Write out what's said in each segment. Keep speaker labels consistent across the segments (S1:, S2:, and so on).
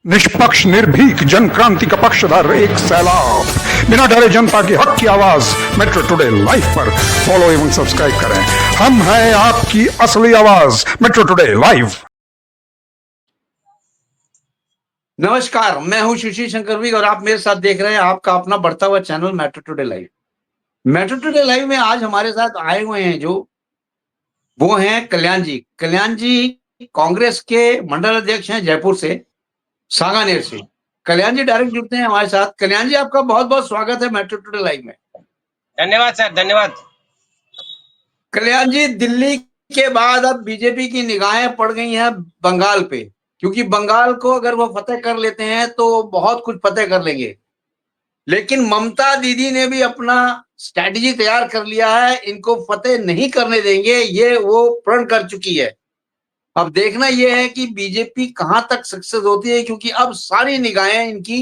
S1: निष्पक्ष निर्भीक जन क्रांति का पक्षधर एक सैलाब, बिना डरे जनता के हक की आवाज मेट्रो टुडे लाइव पर फॉलो एवं सब्सक्राइब करें। हम हैं आपकी असली आवाज, मेट्रो टुडे लाइव।
S2: नमस्कार, मैं हूं सुशील शंकर विग और आप मेरे साथ देख रहे हैं आपका अपना बढ़ता हुआ channel metro today live. Metro today live में आज हमारे साथ आए हुए हैं वो हैं कल्याण जी। कल्याण जी कांग्रेस के मंडल अध्यक्ष हैं जयपुर से, सांगानेर से। कल्याण जी डायरेक्ट जुड़ते हैं हमारे साथ। कल्याण जी, आपका बहुत बहुत स्वागत है मेट्रो टुडे लाइव में।
S3: धन्यवाद सर, धन्यवाद।
S2: कल्याण जी, दिल्ली के बाद अब बीजेपी की निगाहें पड़ गई हैं बंगाल पे, क्योंकि बंगाल को अगर वो फतेह कर लेते हैं तो बहुत कुछ फतेह कर लेंगे। लेकिन ममता दीदी ने भी अपना स्ट्रैटेजी तैयार कर लिया है, इनको फतेह नहीं करने देंगे, ये वो प्रण कर चुकी है। अब देखना ये है कि बीजेपी कहां तक सक्सेस होती है, क्योंकि अब सारी निगाहें इनकी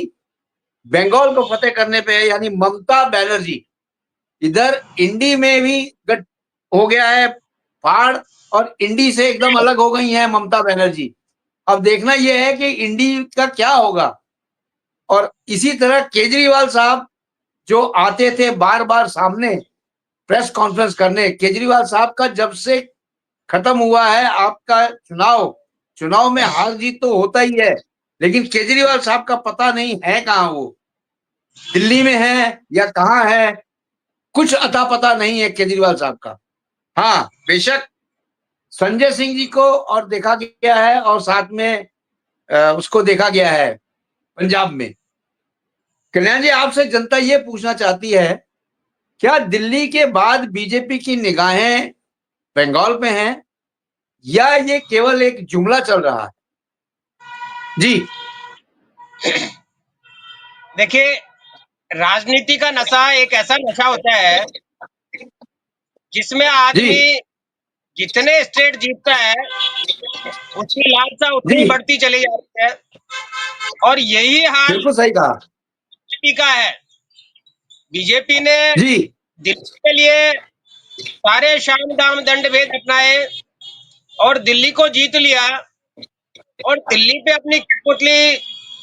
S2: बंगाल को फतेह करने पे है। यानी ममता बनर्जी इधर इंडी में भी गट हो गया है फाड़, और इंडी से एकदम अलग हो गई है ममता बनर्जी। अब देखना यह है कि इंडी का क्या होगा। और इसी तरह केजरीवाल साहब जो आते थे बार बार सामने प्रेस कॉन्फ्रेंस करने, केजरीवाल साहब का जब से खत्म हुआ है आपका चुनाव में हार जीत तो होता ही है, लेकिन केजरीवाल साहब का पता नहीं है कहां, वो दिल्ली में है या कहां है, कुछ अता पता नहीं है केजरीवाल साहब का। हाँ, बेशक संजय सिंह जी को और देखा गया है, और साथ में उसको देखा गया है पंजाब में। कल्याण जी, आपसे जनता ये पूछना चाहती है, क्या दिल्ली के बाद बीजेपी की निगाहें बंगाल पे हैं या ये केवल एक जुमला चल रहा है? जी
S3: देखिए, राजनीति का नशा एक ऐसा नशा होता है जिसमें
S2: जी
S3: आदमी जितने स्टेट जीतता है उसकी लालसा उतनी
S2: जी,
S3: बढ़ती चली जाती है, और यही हाल
S2: बिल्कुल सही कहा।
S3: बीजेपी का है। बीजेपी ने
S2: जी
S3: दिल्ली के लिए सारे साम दाम दंड भेद अपनाए और दिल्ली को जीत लिया, और दिल्ली पे अपनी कठपुतली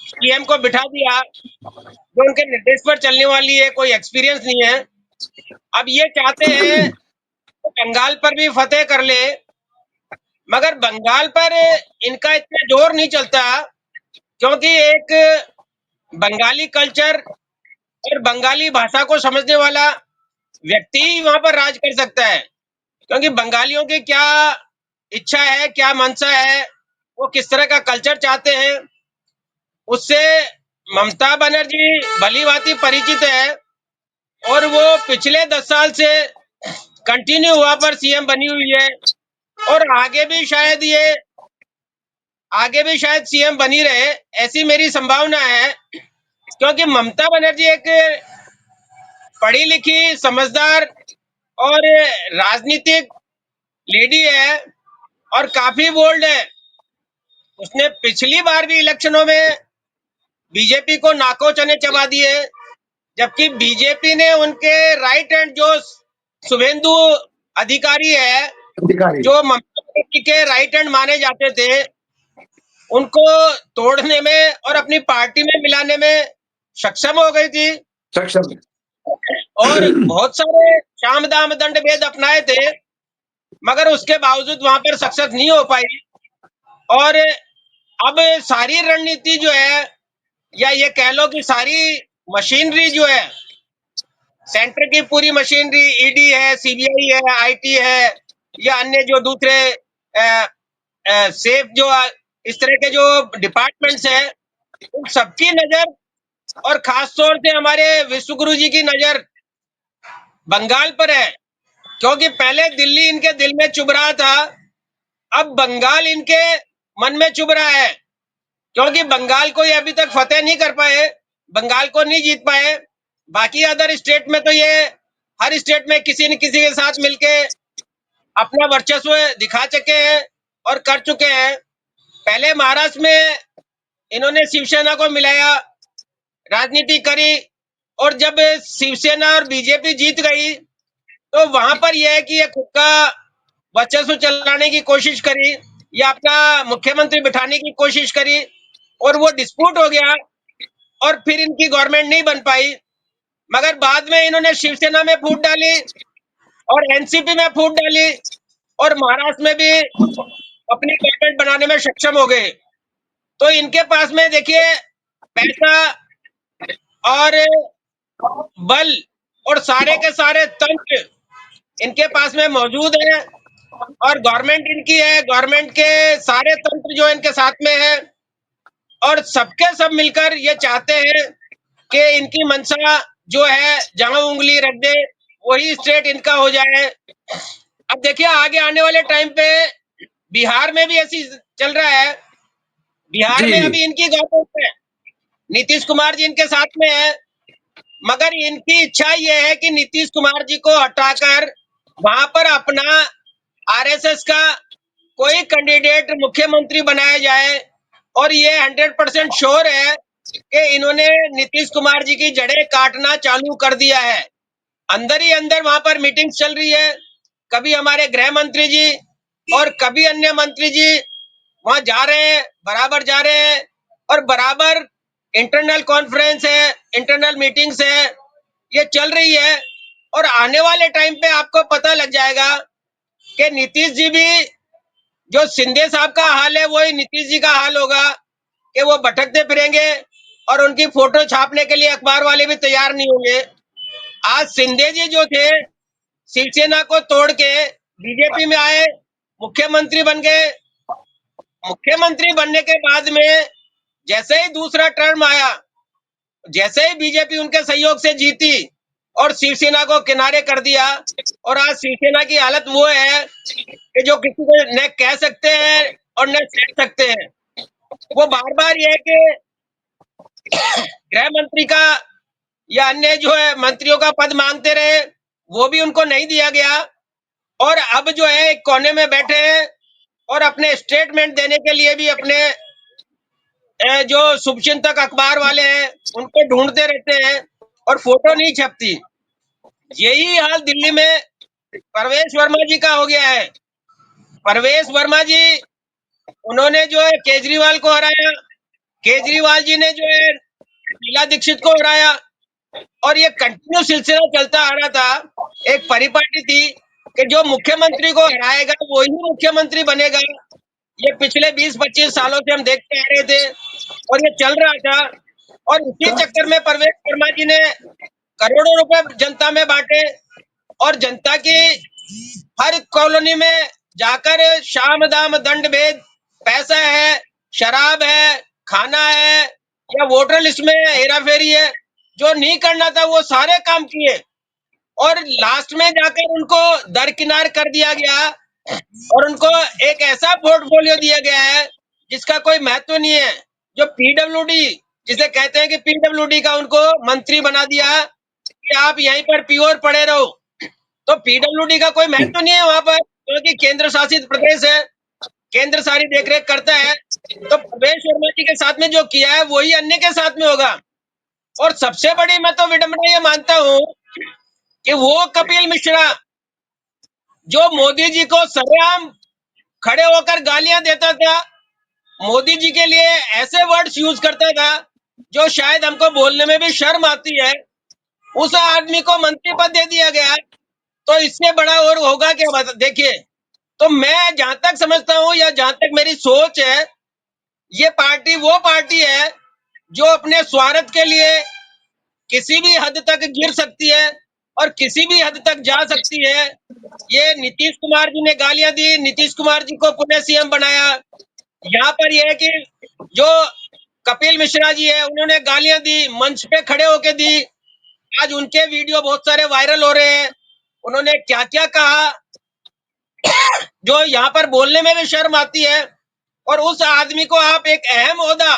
S3: सीएम को बिठा दिया जो उनके निर्देश पर चलने वाली है, कोई एक्सपीरियंस नहीं है। अब ये चाहते हैं तो बंगाल पर भी फतेह कर ले, मगर बंगाल पर इनका इतना जोर नहीं चलता, क्योंकि एक बंगाली कल्चर और बंगाली भाषा को समझने वाला व्यक्ति ही वहां पर राज कर सकता है। क्योंकि बंगालियों की क्या इच्छा है, क्या मंशा है, वो किस तरह का कल्चर चाहते हैं, उससे ममता बनर्जी भली भांति परिचित है, और वो पिछले 10 साल से कंटिन्यू हुआ पर सीएम बनी हुई है, और आगे भी शायद सीएम बनी रहे, ऐसी मेरी संभावना है। क्योंकि ममता बनर्जी एक पढ़ी लिखी, समझदार और राजनीतिक लेडी है, और काफी बोल्ड है। उसने पिछली बार भी इलेक्शनों में बीजेपी को नाको चने चबा दिए, जबकि बीजेपी ने उनके राइट हैंड जो शुभेंदु अधिकारी है,
S2: अधिकारी।
S3: जो ममता बनर्जी के राइट हैंड माने जाते थे, उनको तोड़ने में और अपनी पार्टी में मिलाने में सक्षम हो गई थी,
S2: सक्षम।
S3: और बहुत सारे साम दाम दंड भेद अपनाए थे, मगर उसके बावजूद वहां पर सक्सेस नहीं हो पाई। और अब सारी रणनीति जो है, या ये कह लो कि सारी मशीनरी जो है, सेंटर की पूरी मशीनरी, ईडी है, सीबीआई है, आईटी है, या अन्य जो दूसरे सेफ जो इस तरह के जो डिपार्टमेंट्स हैं, उन सबकी नजर, और खास तौर से हमारे विश्व गुरु जी की नजर बंगाल पर है। क्योंकि पहले दिल्ली इनके दिल में चुभ रहा था, अब बंगाल इनके मन में चुभ रहा है, क्योंकि बंगाल को ये अभी तक फतेह नहीं कर पाए, बंगाल को नहीं जीत पाए। बाकी अदर स्टेट में तो ये हर स्टेट में किसी न किसी के साथ मिलके अपना वर्चस्व दिखा चुके हैं और कर चुके हैं। पहले महाराष्ट्र में इन्होंने शिवसेना को मिलाया, राजनीति करी, और जब शिवसेना और बीजेपी जीत गई तो वहां पर यह है कि ये खुद का वर्चस्व चलाने की कोशिश करी, या अपना मुख्यमंत्री बिठाने की कोशिश करी, और वो डिस्प्यूट हो गया और फिर इनकी गवर्नमेंट नहीं बन पाई। मगर बाद में इन्होंने शिवसेना में फूट डाली और एनसीपी में फूट डाली और महाराष्ट्र में भी अपनी गवर्नमेंट बनाने में सक्षम हो गए। तो इनके पास में देखिए पैसा और बल और सारे के सारे तंत्र इनके पास में मौजूद है और गवर्नमेंट इनकी है, गवर्नमेंट के सारे तंत्र जो इनके साथ में है और सबके सब मिलकर ये चाहते हैं कि इनकी मंशा जो है जहां उंगली रख दे वही स्टेट इनका हो जाए। अब देखिए आगे आने वाले टाइम पे बिहार में भी ऐसी चल रहा है। बिहार में
S2: जी
S3: अभी इनकी गवर्नमेंट है, नीतीश कुमार जी इनके साथ में है, मगर इनकी इच्छा ये है कि नीतीश कुमार जी को हटाकर वहां पर अपना आरएसएस का कोई कैंडिडेट मुख्यमंत्री बनाया जाए। और ये 100% श्योर है कि इन्होंने नीतीश कुमार जी की जड़ें काटना चालू कर दिया है। अंदर ही अंदर वहां पर मीटिंग चल रही है, कभी हमारे गृह मंत्री जी और कभी अन्य मंत्री जी वहां जा रहे हैं, बराबर जा रहे हैं और बराबर इंटरनल कॉन्फ्रेंस है, इंटरनल मीटिंग्स है, ये चल रही है। और आने वाले टाइम पे आपको पता लग जाएगा कि नीतीश जी भी जो शिंदे साहब का हाल है वही नीतीश जी का हाल होगा कि वो भटकते फिरेंगे और उनकी फोटो छापने के लिए अखबार वाले भी तैयार नहीं होंगे। आज शिंदे जी जो थे शिवसेना को तोड़ के बीजेपी में आए, मुख्यमंत्री बन गए। मुख्यमंत्री बनने के बाद में जैसे ही दूसरा टर्म आया, जैसे ही बीजेपी उनके सहयोग से जीती और शिवसेना को किनारे कर दिया और आज शिवसेना की हालत वो है कि जो किसी को न कह सकते हैं और न सह सकते हैं। वो बार बार ये है कि गृह मंत्री का या अन्य जो है मंत्रियों का पद मांगते रहे, वो भी उनको नहीं दिया गया और अब जो है एक कोने में बैठे हैं और अपने स्टेटमेंट देने के लिए भी अपने जो शुभचिंतक अखबार वाले हैं उनको ढूंढते रहते हैं और फोटो नहीं छपती। यही हाल दिल्ली में परवेश वर्मा जी का हो गया है। परवेश वर्मा जी उन्होंने जो है केजरीवाल को हराया, केजरीवाल जी ने जो है शीला दीक्षित को हराया और ये कंटिन्यू सिलसिला चलता आ रहा था। एक परिपाटी थी कि जो मुख्यमंत्री को हराएगा वही मुख्यमंत्री बनेगा। ये पिछले 20-25 सालों से हम देखते आ रहे थे और ये चल रहा था और इसी चक्कर में परवेश वर्मा जी ने करोड़ों रुपए जनता में बांटे और जनता की हर कॉलोनी में जाकर शाम दाम दंड भेद, पैसा है, शराब है, खाना है या वोटर लिस्ट में हेरा फेरी है, जो नहीं करना था वो सारे काम किए और लास्ट में जाकर उनको दरकिनार कर दिया गया और उनको एक ऐसा पोर्टफोलियो दिया गया है जिसका कोई महत्व नहीं है। जो पीडब्ल्यूडी जिसे कहते हैं कि पीडब्ल्यूडी का उनको मंत्री बना दिया कि आप यहीं पर प्योर पड़े रहो। तो पीडब्ल्यूडी का कोई महत्व नहीं है वहां पर क्योंकि केंद्र शासित प्रदेश है, केंद्र सारी देखरेख करता है। तो प्रवेश वर्मा जी के साथ में जो किया है वही अन्य के साथ में होगा। और सबसे बड़ी मैं तो विडंबना ये मानता हूं कि वो कपिल मिश्रा जो मोदी जी को सरेआम खड़े होकर गालियां देता था, मोदी जी के लिए ऐसे वर्ड्स यूज करता था जो शायद हमको बोलने में भी शर्म आती है, उस आदमी को मंत्री पद दे दिया गया। तो इससे बड़ा और होगा क्या देखिए। तो मैं जहां तक समझता हूं या जहां तक मेरी सोच है, ये पार्टी वो पार्टी है जो अपने स्वार्थ के लिए किसी भी हद तक गिर सकती है और किसी भी हद तक जा सकती है। ये नीतीश कुमार जी ने गालियां दी, नीतीश कुमार जी को पुनः सीएम बनाया। यहाँ पर यह है कि जो कपिल मिश्रा जी है उन्होंने गालियां दी, मंच पे खड़े होके दी। आज उनके वीडियो बहुत सारे वायरल हो रहे हैं। उन्होंने क्या क्या कहा जो यहाँ पर बोलने में भी शर्म आती है। और उस आदमी को आप एक अहम ओहदा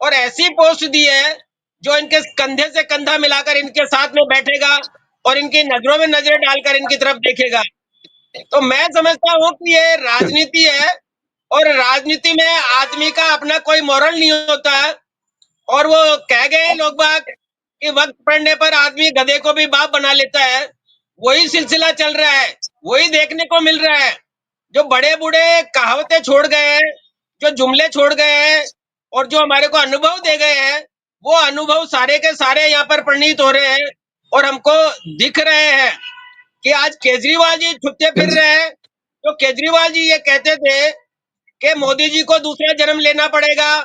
S3: और ऐसी पोस्ट दी है जो इनके कंधे से कंधा मिलाकर इनके साथ में बैठेगा और इनकी नजरों में नजरें डालकर इनकी तरफ देखेगा। तो मैं समझता हूं कि ये राजनीति है और राजनीति में आदमी का अपना कोई मोरल नहीं होता है। और वो कह गए लोग बाग कि वक्त पड़ने पर आदमी गधे को भी बाप बना लेता है। वही सिलसिला चल रहा है, वही देखने को मिल रहा है। जो बड़े बूढ़े कहावतें छोड़ गए हैं, जो जुमले छोड़ गए हैं, और जो हमारे को अनुभव दे गए हैं, वो अनुभव सारे के सारे यहाँ पर परिणित हो रहे हैं और हमको दिख रहे हैं कि आज केजरीवाल जी छुपते फिर रहे हैं। तो केजरीवाल जी ये कहते थे कि मोदी जी को दूसरा जन्म लेना पड़ेगा,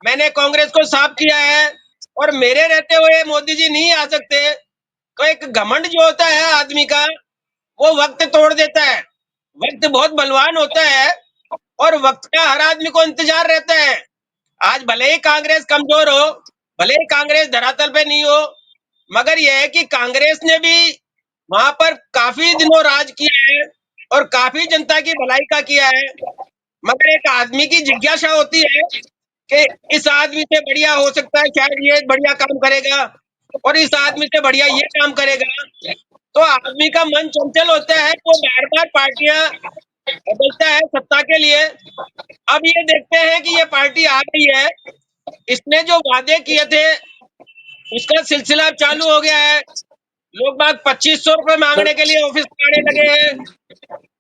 S3: मैंने कांग्रेस को साफ किया है और मेरे रहते हुए मोदी जी नहीं आ सकते। तो एक घमंड जो होता है आदमी का, वो वक्त तोड़ देता है। वक्त बहुत बलवान होता है और वक्त का हर आदमी को इंतजार रहता है। आज भले ही कांग्रेस कमजोर हो, भले ही कांग्रेस धरातल पे नहीं हो, मगर यह है कि कांग्रेस ने भी वहां पर काफी दिनों राज किया है और काफी जनता की भलाई का किया है। मगर एक आदमी की जिज्ञासा होती है कि इस आदमी से बढ़िया हो सकता है, शायद ये बढ़िया काम करेगा और इस आदमी से बढ़िया ये काम करेगा। तो आदमी का मन चंचल होता है, तो बार बार पार्टियां बदलता है सत्ता के लिए। अब ये देखते हैं कि ये पार्टी आ गई है, इसने जो वादे किए थे उसका सिलसिला अब चालू हो गया है। लोग बाग 2500 रुपए मांगने के लिए ऑफिस में आने लगे हैं।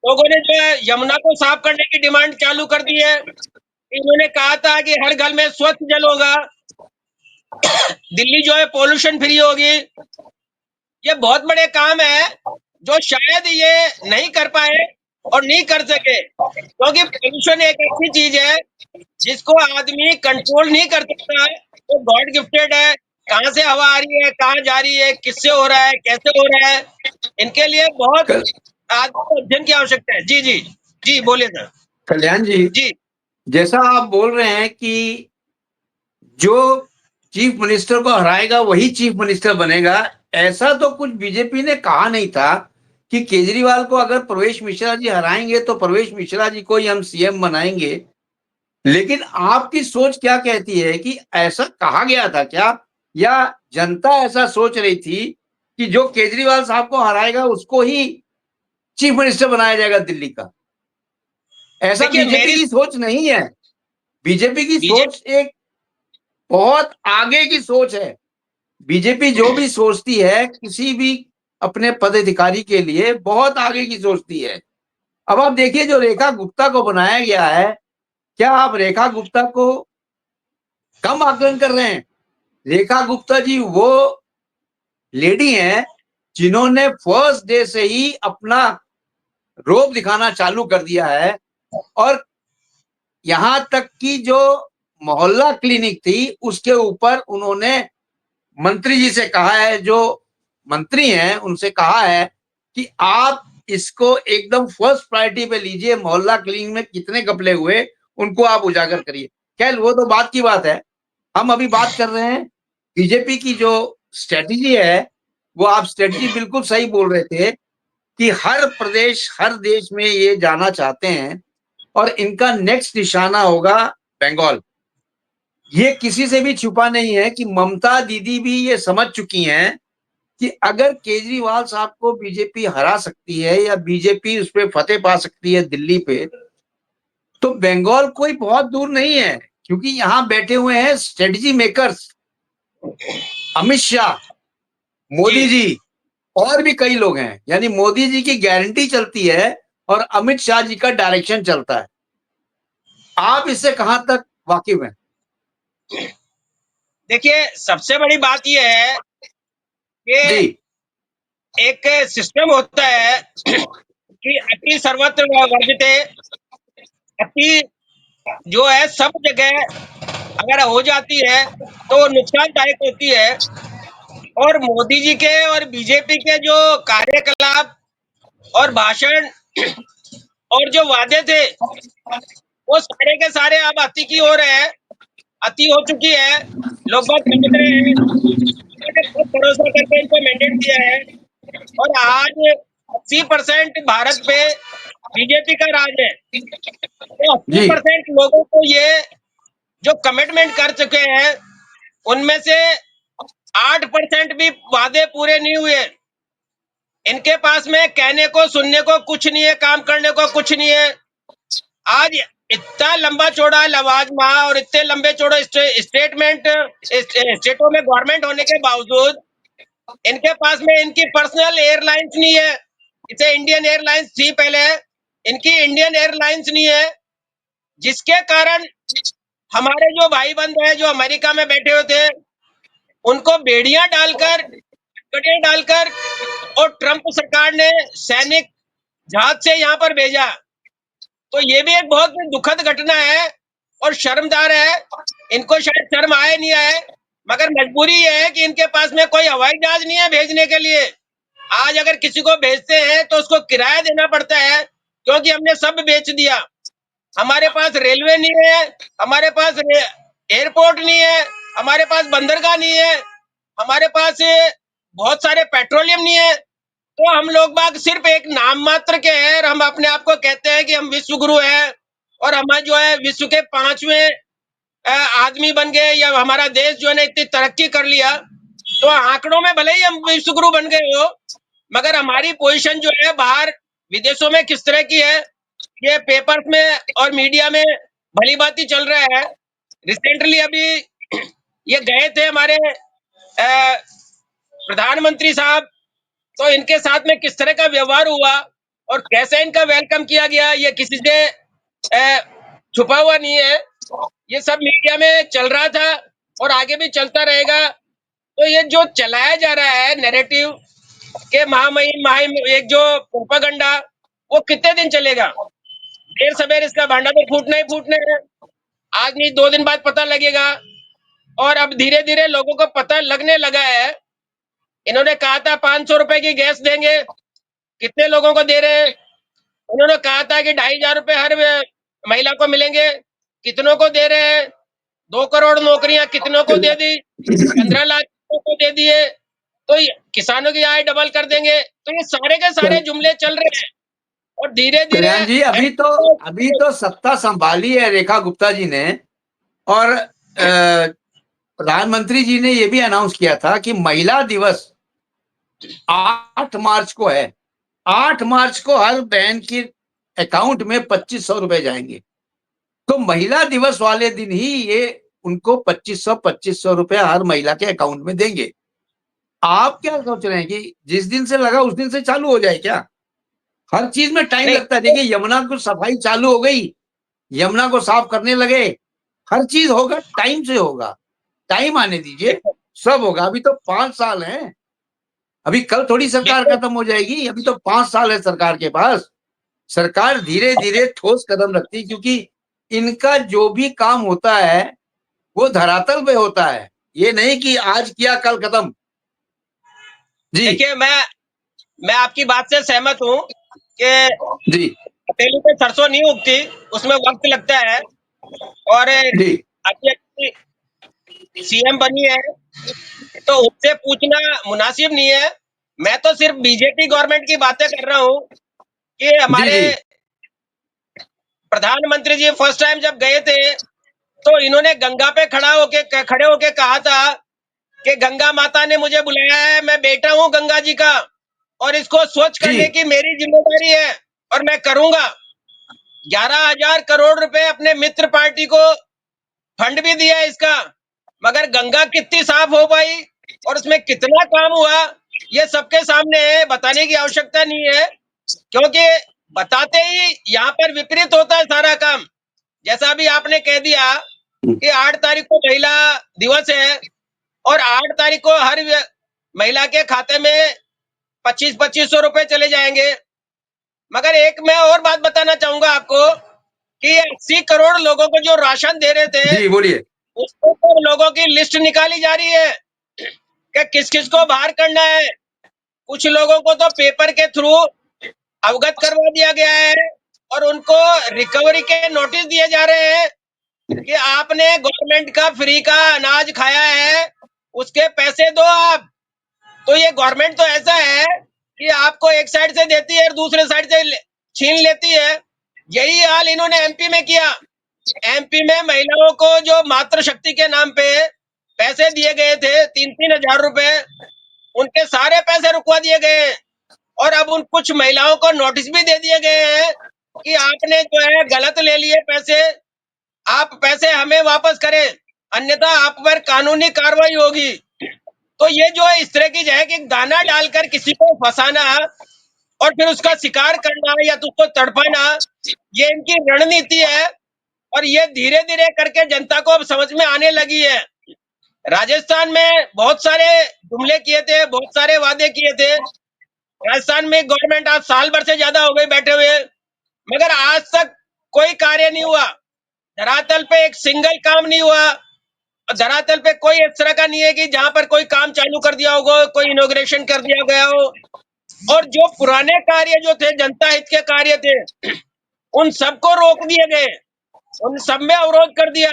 S3: लोगों ने जो है यमुना को साफ करने की डिमांड चालू कर दी है। इन्होंने कहा था कि हर घर में स्वच्छ जल होगा, दिल्ली जो है पोल्यूशन फ्री होगी। ये बहुत बड़े काम है जो शायद ये नहीं कर पाए और नहीं कर सके, क्योंकि पोल्यूशन एक ऐसी चीज है जिसको आदमी कंट्रोल नहीं कर सकता। वो गॉड गिफ्टेड है। कहाँ से हवा आ रही है, कहाँ जा रही है, किससे हो रहा है, कैसे हो रहा है, इनके लिए बहुत
S2: कल,
S3: आदमी को अध्ययन की आवश्यकता है। जी जी जी, बोलिए सर।
S2: कल्याण जी,
S3: जी
S2: जैसा आप बोल रहे हैं कि जो चीफ मिनिस्टर को हराएगा वही चीफ मिनिस्टर बनेगा, ऐसा तो कुछ बीजेपी ने कहा नहीं था कि केजरीवाल को अगर प्रवेश मिश्रा जी हराएंगे तो प्रवेश मिश्रा जी को ही हम सीएम बनाएंगे। लेकिन आपकी सोच क्या कहती है कि ऐसा कहा गया था क्या, या जनता ऐसा सोच रही थी कि जो केजरीवाल साहब को हराएगा उसको ही चीफ मिनिस्टर बनाया जाएगा दिल्ली का? ऐसा
S3: देखिए,
S2: बीजेपी
S3: मेरी
S2: की सोच नहीं है। बीजेपी की
S3: बीजेपी,
S2: सोच एक बहुत आगे की सोच है। बीजेपी जो भी सोचती है किसी भी अपने पदाधिकारी के लिए बहुत आगे की सोचती है। अब आप देखिए जो रेखा गुप्ता को बनाया गया है, क्या आप रेखा गुप्ता को कम आकलन कर रहे हैं? रेखा गुप्ता जी वो लेडी हैं जिन्होंने फर्स्ट डे से ही अपना रोब दिखाना चालू कर दिया है, और यहां तक कि जो मोहल्ला क्लिनिक थी उसके ऊपर उन्होंने मंत्री जी से कहा है, जो मंत्री हैं उनसे कहा है कि आप इसको एकदम फर्स्ट प्रायोरिटी पे लीजिए, मोहल्ला क्लिनिक में कितने घपले हुए उनको आप उजागर करिए। खैर वो तो बात की बात है, हम अभी बात कर रहे हैं बीजेपी की जो स्ट्रेटेजी है। वो आप स्ट्रेटेजी बिल्कुल सही बोल रहे थे कि हर प्रदेश हर देश में ये जाना चाहते हैं और इनका नेक्स्ट निशाना होगा बंगाल। ये किसी से भी छुपा नहीं है कि ममता दीदी भी ये समझ चुकी हैं कि अगर केजरीवाल साहब को बीजेपी हरा सकती है या बीजेपी उस पर फतेह पा सकती है दिल्ली पे, तो बंगाल कोई बहुत दूर नहीं है, क्योंकि यहां बैठे हुए हैं स्ट्रेटजी मेकर्स, अमित शाह, मोदी
S3: जी
S2: जी और भी कई लोग हैं। यानी मोदी जी की गारंटी चलती है और अमित शाह जी का डायरेक्शन चलता है। आप इससे कहां तक वाकिफ हैं?
S3: देखिए, सबसे बड़ी बात यह है कि
S2: जी
S3: एक सिस्टम होता है कि अति सर्वत्र वर्जते, अति जो है सब जगह अगर हो जाती है तो नुकसानदायक होती है। और मोदी जी के और बीजेपी के जो कार्यकलाप और भाषण और जो वादे थे वो सारे के सारे अब अति की हो रहे हैं, अति हो चुकी है। लोग बहुत समझ रहे हैं, लोगों ने बहुत भरोसा करके इनको मैंडेट दिया है और आज 80% भारत पे बीजेपी का राज है। तो
S2: जी
S3: 80% लोगों को ये जो कमिटमेंट कर चुके हैं उनमें से 8% भी वादे पूरे नहीं हुए। इनके पास में कहने को सुनने को कुछ नहीं है, काम करने को कुछ नहीं है। आज इतना लंबा चौड़ा लवाजमा और इतने लंबे चौड़े स्टेटमेंट स्टेटों में गवर्नमेंट होने के बावजूद इनके पास में इनकी पर्सनल एयरलाइंस नहीं है। इसे इंडियन एयरलाइंस थी पहले, इनकी इंडियन एयरलाइंस नहीं है, जिसके कारण हमारे जो भाई बंद है जो अमेरिका में बैठे हुए थे, उनको बेड़ियां डालकर, कड़े डालकर, और ट्रंप सरकार ने सैनिक जहाज से यहाँ पर भेजा। तो ये भी एक बहुत दुखद घटना है और शर्मदार है। इनको शायद शर्म आए नहीं आए, मगर मजबूरी ये है कि इनके पास में कोई हवाई जहाज नहीं है भेजने के लिए। आज अगर किसी को भेजते हैं तो उसको किराया देना पड़ता है, क्योंकि हमने सब बेच दिया। हमारे पास रेलवे नहीं है, हमारे पास एयरपोर्ट नहीं है, हमारे पास बंदरगाह नहीं है, हमारे पास बहुत सारे पेट्रोलियम नहीं है। तो हम लोग बाग सिर्फ एक नाम मात्र के हैं और हम अपने आप को कहते हैं कि हम विश्व गुरु हैं और हम जो है विश्व के 5वें आदमी बन गए, या हमारा देश जो है ना इतनी तरक्की कर लिया। तो आंकड़ों में भले ही हम विश्व गुरु बन गए हो, मगर हमारी पोजीशन जो है बाहर विदेशों में किस तरह की है, ये पेपर्स में और मीडिया में भली भांति चल रहा है। रिसेंटली अभी ये गए थे हमारे प्रधानमंत्री साहब, तो इनके साथ में किस तरह का व्यवहार हुआ और कैसे इनका वेलकम किया गया, ये किसी से छुपा हुआ नहीं है। ये सब मीडिया में चल रहा था और आगे भी चलता रहेगा। तो ये जो चलाया जा रहा है नैरेटिव के महामहिम एक जो प्रोपेगेंडा, वो कितने दिन चलेगा? देर सवेर इसका भांडा तो फूटना ही फूटना है। आज नहीं 2 दिन बाद पता लगेगा। और अब धीरे धीरे लोगों को पता लगने लगा है। इन्होंने कहा था 500 रुपए की गैस देंगे, कितने लोगों को दे रहे हैं? उन्होंने कहा था कि 2,500 रुपए हर महिला को मिलेंगे, कितनों को दे रहे हैं? 2 करोड़ नौकरियां कितनों को दे दी? 15 लाख को दे दिए। तो किसानों की आय डबल कर देंगे। तो ये सारे के सारे जुमले चल रहे हैं और धीरे धीरे
S2: कल्याण जी अभी तो सत्ता संभाली है रेखा गुप्ता जी ने, और प्रधानमंत्री जी ने ये भी अनाउंस किया था कि महिला दिवस 8 मार्च को है। 8 मार्च को हर बहन के अकाउंट में 2500 रुपए जाएंगे। तो महिला दिवस वाले दिन ही ये उनको 2500 रुपए हर महिला के अकाउंट में देंगे। आप क्या सोच रहे हैं कि जिस दिन से लगा उस दिन से चालू हो जाए क्या? हर चीज में टाइम लगता है। देखिए यमुना को सफाई चालू हो गई, यमुना को साफ करने लगे, हर चीज होगा, टाइम से होगा। टाइम आने दीजिए, सब होगा। अभी तो 5 साल हैं, अभी कल थोड़ी सरकार खत्म हो जाएगी। अभी तो 5 साल है सरकार के पास। सरकार धीरे धीरे ठोस कदम रखती है, क्योंकि इनका जो भी काम होता है वो धरातल पे होता है, ये नहीं कि आज किया कल खत्म। जी
S3: देखिए, मैं आपकी बात से सहमत हूँ कि
S2: जी
S3: हथेली पे सरसों नहीं उगती, उसमें वक्त लगता है। और
S2: जी
S3: अभी सीएम बनी है तो उससे पूछना मुनासिब नहीं है। मैं तो सिर्फ बीजेपी गवर्नमेंट की बातें कर रहा हूँ कि हमारे
S2: जी
S3: प्रधानमंत्री जी फर्स्ट टाइम जब गए थे तो इन्होंने गंगा पे खड़े होके कहा था कि गंगा माता ने मुझे बुलाया है, मैं बेटा हूं गंगा जी का और इसको स्वच्छ करने की मेरी जिम्मेदारी है और मैं करूंगा। 11,000 करोड़ रुपए अपने मित्र पार्टी को फंड भी दिया इसका, मगर गंगा कितनी साफ हो पाई और उसमें कितना काम हुआ, ये सबके सामने है। बताने की आवश्यकता नहीं है, क्योंकि बताते ही यहाँ पर विपरीत होता है सारा काम। जैसा अभी आपने कह दिया कि 8 तारीख को महिला दिवस है और 8 तारीख को हर महिला के खाते में 2500 रुपए चले जाएंगे। मगर एक मैं और बात बताना चाहूंगा आपको कि 80 करोड़ लोगों को जो राशन दे रहे थे,
S2: जी बोलिए।
S3: उसको तो लोगों की लिस्ट निकाली जा रही है कि किस किस को बाहर करना है। कुछ लोगों को तो पेपर के थ्रू अवगत करवा दिया गया है और उनको रिकवरी के नोटिस दिए जा रहे हैं कि आपने गवर्नमेंट का फ्री का अनाज खाया है, उसके पैसे दो आप। तो ये गवर्नमेंट तो ऐसा है कि आपको एक साइड से देती है और दूसरे साइड से छीन लेती है। यही हाल इन्होंने एमपी में किया। एमपी में महिलाओं को जो मातृ शक्ति के नाम पे पैसे दिए गए थे 3-3 हजार रुपए, उनके सारे पैसे रुकवा दिए गए और अब उन कुछ महिलाओं को नोटिस भी दे दिए गए हैं कि आपने जो है गलत ले लिए पैसे, आप पैसे हमें वापस करें, अन्यथा आप पर कानूनी कार्रवाई होगी। तो ये जो है इस तरह की जो है कि दाना डालकर किसी को फंसाना और फिर उसका शिकार करना या तो उसको तड़पाना, ये इनकी रणनीति है। और ये धीरे धीरे करके जनता को अब समझ में आने लगी है। राजस्थान में बहुत सारे जुमले किए थे, बहुत सारे वादे किए थे। राजस्थान में गवर्नमेंट आज साल भर से ज्यादा हो गई बैठे हुए, मगर आज तक कोई कार्य नहीं हुआ। धरातल पे एक सिंगल काम नहीं हुआ। धरातल पे कोई इस तरह का नहीं है कि जहां पर कोई काम चालू कर दिया होगा, कोई इनॉग्रेशन कर दिया गया हो। और जो पुराने कार्य जो थे, जनता हित के कार्य थे, उन सबको रोक दिए गए, उन सब में अवरोध कर दिया।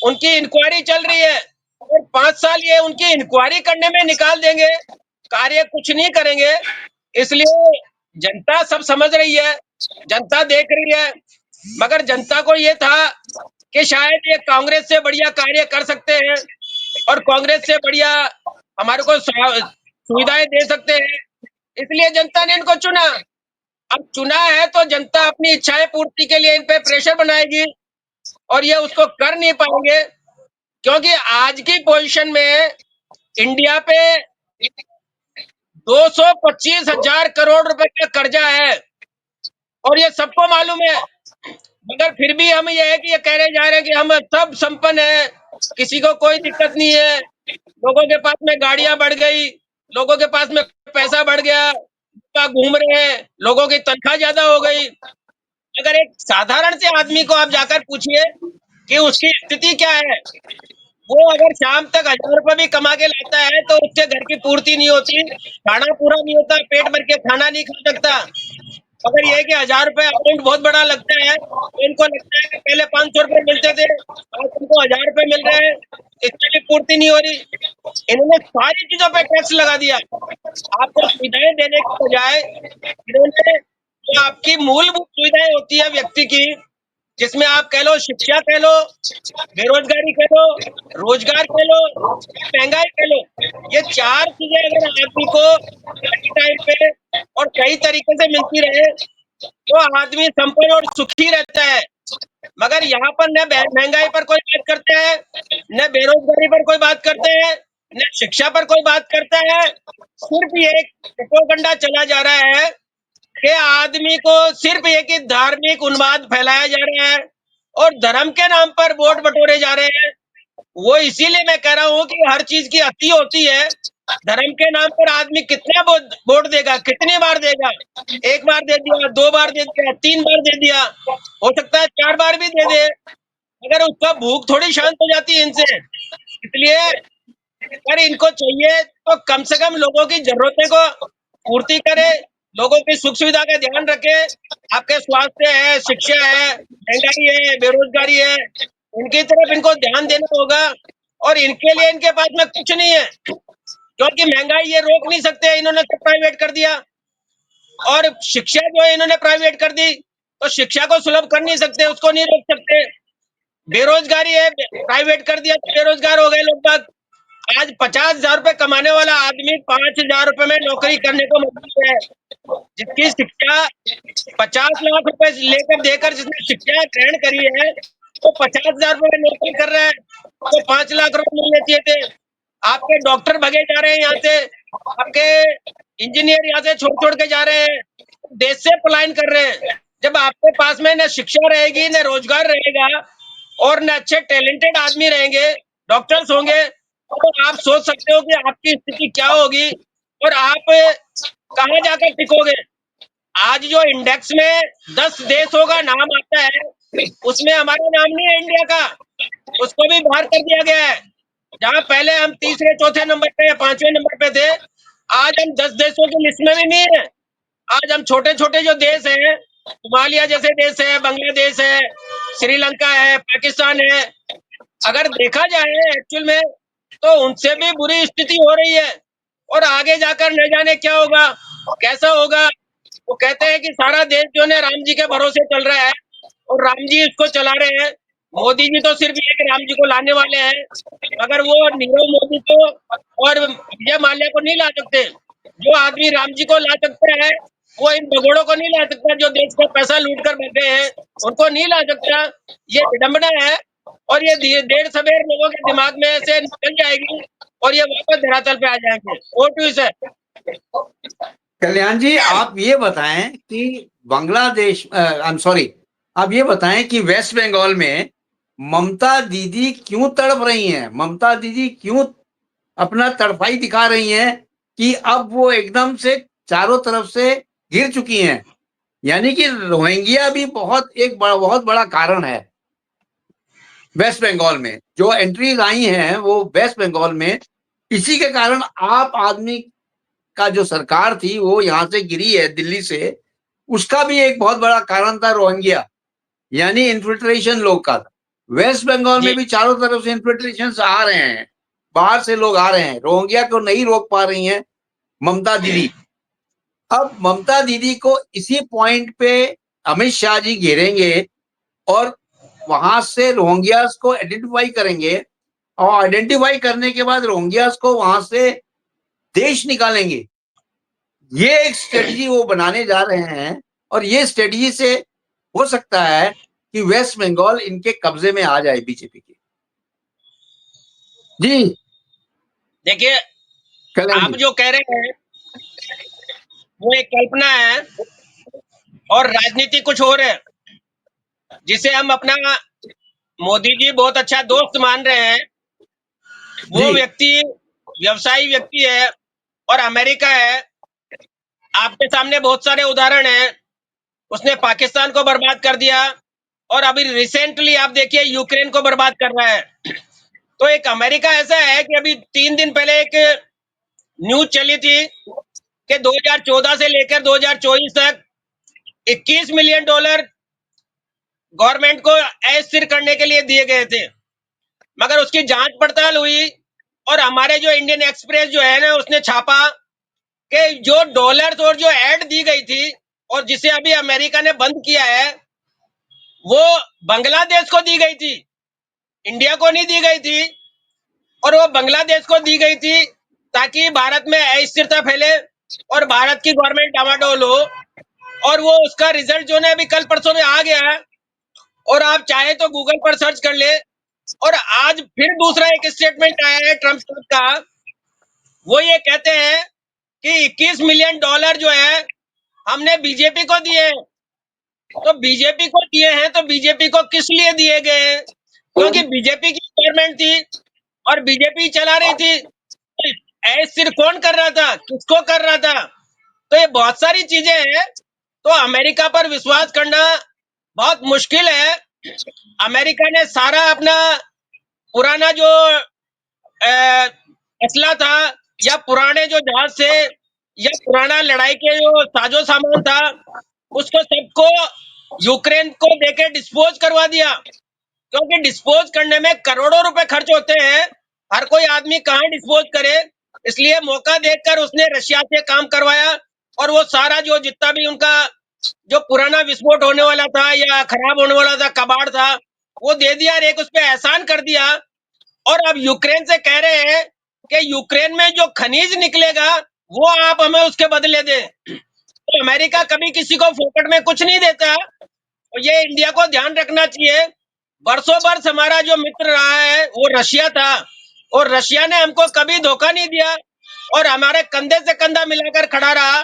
S3: उनकी इंक्वायरी चल रही है और 5 साल ये उनकी इंक्वायरी करने में निकाल देंगे, कार्य कुछ नहीं करेंगे। इसलिए जनता सब समझ रही है, जनता देख रही है, मगर जनता को ये था कि शायद ये कांग्रेस से बढ़िया कार्य कर सकते हैं और कांग्रेस से बढ़िया हमारे को सुविधाएं दे सकते हैं, इसलिए जनता ने इनको चुना। अब चुना है तो जनता अपनी इच्छाएं पूर्ति के लिए इन पे प्रेशर बनाएगी और ये उसको कर नहीं पाएंगे, क्योंकि आज की पोजीशन में इंडिया पे 225,000 करोड़ रुपए का कर्जा है और ये सबको मालूम है। मगर फिर भी हम ये है कि ये कह रहे जा रहे हैं कि हम सब संपन्न है, किसी को कोई दिक्कत नहीं है। लोगों के पास में गाड़ियां बढ़ गई, लोगों के पास में पैसा बढ़ गया, घूम रहे हैं, लोगों की तनख्वाह ज्यादा हो गई। अगर एक साधारण से आदमी को आप जाकर पूछिए कि उसकी स्थिति क्या है, वो अगर शाम तक 1000 रुपए भी कमा के लाता है तो उसके घर की पूर्ति नहीं होती, खाना पूरा नहीं होता, पेट भर के खाना नहीं खा सकता। अगर ये कि 1000 रुपए अमाउंट बहुत बड़ा लगता है तो इनको लगता है कि पहले 500 रुपए मिलते थे, आज इनको 1000 रुपए मिल रहे हैं, इससे भी पूर्ति नहीं हो रही। इन्होंने सारी चीजों पे टैक्स लगा दिया। आपको सुविधाएं देने के बजाय इन्होंने जो आपकी मूलभूत सुविधाएं होती है व्यक्ति की, जिसमें आप कह लो शिक्षा कह लो, बेरोजगारी कह लो, रोजगार कह लो, महंगाई कह लो, ये 4 चीजें अगर आदमी को टाइम पे और सही तरीके से मिलती रहे तो आदमी संपन्न और सुखी रहता है। मगर यहाँ पर न महंगाई पर कोई बात करता है, न बेरोजगारी पर कोई बात करता है, न शिक्षा पर कोई बात करता है। सिर्फ ये प्रोपेगेंडा चला जा रहा है कि आदमी को सिर्फ एक ही धार्मिक उन्माद फैलाया जा रहा है और धर्म के नाम पर वोट बटोरे जा रहे हैं। वो इसीलिए मैं कह रहा हूँ कि हर चीज की अति होती है। धर्म के नाम पर आदमी कितना वोट देगा, कितनी बार देगा? 1 बार दे दिया, 2 बार दे दिया, 3 बार दे दिया, हो सकता है 4 बार भी दे दे, अगर उसका भूख थोड़ी शांत हो जाती है इनसे। इसलिए अगर इनको चाहिए तो कम से कम लोगों की जरूरतें को पूर्ति करे, लोगों की सुख सुविधा का ध्यान रखे। आपके स्वास्थ्य है, शिक्षा है, महंगाई है, बेरोजगारी है, इनकी तरफ इनको ध्यान देना होगा। और इनके लिए इनके पास में कुछ नहीं है, क्योंकि महंगाई ये रोक नहीं सकते, इन्होंने तो प्राइवेट कर दिया। और शिक्षा जो है इन्होंने प्राइवेट कर दी, तो शिक्षा को सुलभ कर नहीं सकते, उसको नहीं रोक सकते। बेरोजगारी है, प्राइवेट कर दिया तो बेरोजगार हो गए लोग बाग। आज 50,000 रुपए कमाने वाला आदमी 5,000 रुपए में नौकरी करने को मजबूर है। जिसकी शिक्षा 50 लाख रुपए लेकर देकर जिसने शिक्षा ग्रहण करी है, तो 50,000 रुपए में नौकरी कर रहा है, तो 5 लाख रुपए मिलने चाहिए थे। आपके डॉक्टर भगे जा रहे हैं यहाँ से, आपके इंजीनियर यहाँ से छोड़ के जा रहे हैं, देश से पलायन कर रहे हैं। जब आपके पास में न शिक्षा रहेगी, न रोजगार रहेगा और न अच्छे टैलेंटेड आदमी रहेंगे, डॉक्टर्स होंगे, तो आप सोच सकते हो कि आपकी स्थिति क्या होगी और आप कहाँ जाकर टिकोगे। आज जो इंडेक्स में 10 देशों का नाम आता है, उसमें हमारा नाम नहीं है इंडिया का, उसको भी बाहर कर दिया गया है। जहाँ पहले हम तीसरे चौथे नंबर पे या 5वें नंबर पे थे, आज हम 10 देशों की लिस्ट में भी नहीं है। आज हम छोटे छोटे जो देश है, सोमालिया जैसे देश है, बांग्लादेश है, श्रीलंका है, पाकिस्तान है, अगर देखा जाए एक्चुअल में तो उनसे भी बुरी स्थिति हो रही है। और आगे जाकर न जाने क्या होगा, कैसा होगा। वो कहते हैं कि सारा देश जो है राम जी के भरोसे चल रहा है और राम जी इसको चला रहे हैं। मोदी जी तो सिर्फ एक राम जी को लाने वाले हैं, मगर वो नीरव मोदी को और विजय माल्या को नहीं ला सकते। जो आदमी राम जी को ला सकता है वो इन भगोड़ों को नहीं ला सकता, जो देश का पैसा लूट कर बैठे हैं उनको नहीं ला सकता। ये विडंबना है और ये देर सवेर लोगों के दिमाग में से निकल जाएगी और ये वापस धरातल पे आ जाएंगे। ओटू सर।
S2: कल्याण जी, आप ये बताएं कि बांग्लादेश, आई एम सॉरी, आप ये बताएं कि वेस्ट बंगाल में ममता दीदी क्यों तड़प रही हैं? ममता दीदी क्यों अपना तड़पाई दिखा रही हैं कि अब वो एकदम से चारों तरफ से घिर चुकी हैं? यानी कि रोहिंग्या भी बहुत बड़ा कारण है वेस्ट बंगाल में। जो एंट्रीज आई हैं वो वेस्ट बंगाल में इसी के कारण आप आदमी का जो सरकार थी वो यहाँ से गिरी है दिल्ली से, उसका भी एक बहुत बड़ा कारण था रोहिंग्या, यानी इन्फिल्ट्रेशन लोग का था। वेस्ट बंगाल
S3: जी
S2: में भी चारों तरफ से इन्फिल्ट्रेशन आ रहे हैं, बाहर से लोग आ रहे हैं, रोहिंग्या को नहीं रोक पा रही हैं ममता दीदी। अब ममता दीदी को इसी पॉइंट पे अमित शाह जी घेरेंगे और वहां से रोहिंग्यास को आइडेंटिफाई करेंगे और आइडेंटिफाई करने के बाद रोहिंग्यास को वहां से देश निकालेंगे। ये एक स्ट्रेटजी वो बनाने जा रहे हैं और ये स्ट्रेटजी से हो सकता है कि वेस्ट बंगाल इनके कब्जे में आ जाए बीजेपी के। जी
S3: देखिए,
S2: कल्याण
S3: आप
S2: जी।
S3: जो कह रहे हैं वो एक कल्पना है और राजनीति कुछ और है, जिसे हम अपना मोदी जी बहुत अच्छा दोस्त मान रहे हैं। वो
S2: जी
S3: व्यक्ति व्यवसायी व्यक्ति है और अमेरिका है। आपके सामने बहुत सारे उदाहरण हैं। उसने पाकिस्तान को बर्बाद कर दिया और अभी रिसेंटली आप देखिए यूक्रेन को बर्बाद कर रहा है। तो एक अमेरिका ऐसा है कि अभी 3 दिन पहले एक न्यूज चली थी कि 2014 से लेकर 2024 तक $21 मिलियन गवर्नमेंट को अस्थिर करने के लिए दिए गए थे। मगर उसकी जांच पड़ताल हुई और हमारे जो इंडियन एक्सप्रेस जो है ना उसने छापा कि जो डॉलर्स और जो एड दी गई थी और जिसे अभी अमेरिका ने बंद किया है वो बांग्लादेश को दी गई थी, इंडिया को नहीं दी गई थी। और वो बांग्लादेश को दी गई थी ताकि भारत में अस्थिरता फैले और भारत की गवर्नमेंट डामाडोल हो। और वो उसका रिजल्ट जो है अभी कल परसों में आ गया है और आप चाहे तो गूगल पर सर्च कर ले। और आज फिर दूसरा एक स्टेटमेंट आया है ट्रम्प साहब का। वो ये कहते हैं कि $21 मिलियन जो है हमने बीजेपी को दिए। तो बीजेपी को दिए हैं तो बीजेपी को किस लिए दिए गए हैं? क्योंकि बीजेपी की गवर्नमेंट थी और बीजेपी चला रही थी। तो सिर्फ कौन कर रहा था, किसको कर रहा था? तो ये बहुत सारी चीजें हैं। तो अमेरिका पर विश्वास करना बहुत मुश्किल है। अमेरिका ने सारा अपना पुराना जो असला था या पुराने जो जहाज थे या पुराना लड़ाई के जो साजो सामान था उसको सबको यूक्रेन को देके डिस्पोज करवा दिया। क्योंकि डिस्पोज करने में करोड़ों रुपए खर्च होते हैं, हर कोई आदमी कहाँ डिस्पोज करे। इसलिए मौका देखकर उसने रशिया से काम करवाया और वो सारा जो जितना भी उनका जो पुराना विस्फोट होने वाला था या खराब होने वाला था कबाड़ था वो दे दिया और एक उस पर एहसान कर दिया। और अब यूक्रेन से कह रहे हैं कि यूक्रेन में जो खनिज निकलेगा वो आप हमें उसके बदले दें। तो अमेरिका कभी किसी को फोकट में कुछ नहीं देता और ये इंडिया को ध्यान रखना चाहिए। बरसों बरस हमारा जो मित्र रहा है वो रशिया था और रशिया ने हमको कभी धोखा नहीं दिया और हमारे कंधे से कंधा मिलाकर खड़ा रहा।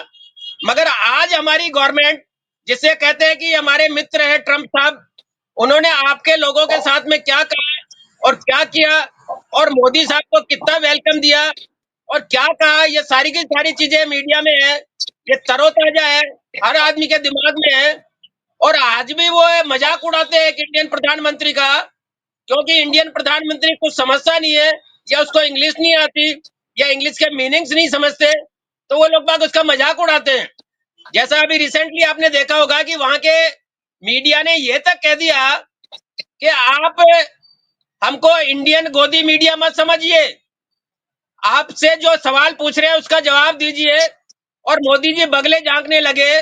S3: मगर आज हमारी गवर्नमेंट जिसे कहते हैं कि हमारे मित्र है ट्रम्प साहब, उन्होंने आपके लोगों के साथ में क्या कहा और क्या किया और मोदी साहब को कितना वेलकम दिया और क्या कहा, ये सारी की सारी चीजें मीडिया में है, ये तरोताजा है, हर आदमी के दिमाग में है। और आज भी वो मजाक उड़ाते हैं कि इंडियन प्रधानमंत्री का, क्योंकि इंडियन प्रधानमंत्री कुछ समझता नहीं है या उसको इंग्लिश नहीं आती या इंग्लिश के मीनिंग्स नहीं समझते, तो वो लोग बाग उसका मजाक उड़ाते हैं। जैसा अभी रिसेंटली आपने देखा होगा कि वहां के मीडिया ने ये तक कह दिया कि आप हमको इंडियन गोदी मीडिया मत समझिए, आपसे जो सवाल पूछ रहे हैं उसका जवाब दीजिए। और मोदी जी बगले झांकने लगे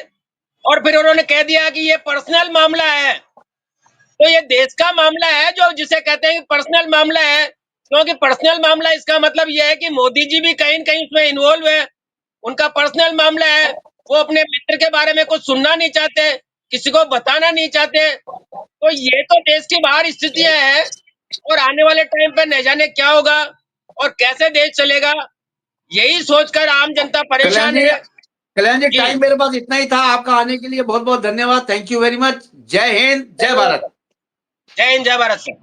S3: और फिर उन्होंने कह दिया कि ये पर्सनल मामला है। तो ये देश का मामला है जो जिसे कहते हैं कि पर्सनल मामला है, क्योंकि पर्सनल मामला इसका मतलब ये है कि मोदी जी भी कहीं न कहीं उसमें इन्वॉल्व है, उनका पर्सनल मामला है। वो अपने मित्र के बारे में कुछ सुनना नहीं चाहते, किसी को बताना नहीं चाहते। तो ये तो देश की बाहर स्थितियां हैं और आने वाले टाइम पे न जाने क्या होगा और कैसे देश चलेगा, यही सोचकर आम जनता
S2: कल्याण
S3: परेशान
S2: जी,
S3: है।
S2: कल्याण जी
S3: जी।
S2: टाइम मेरे पास इतना ही था। आपका आने के लिए बहुत बहुत धन्यवाद। Thank you very much. जय हिंद, जय भारत।
S3: जय हिंद, जय भारत सर।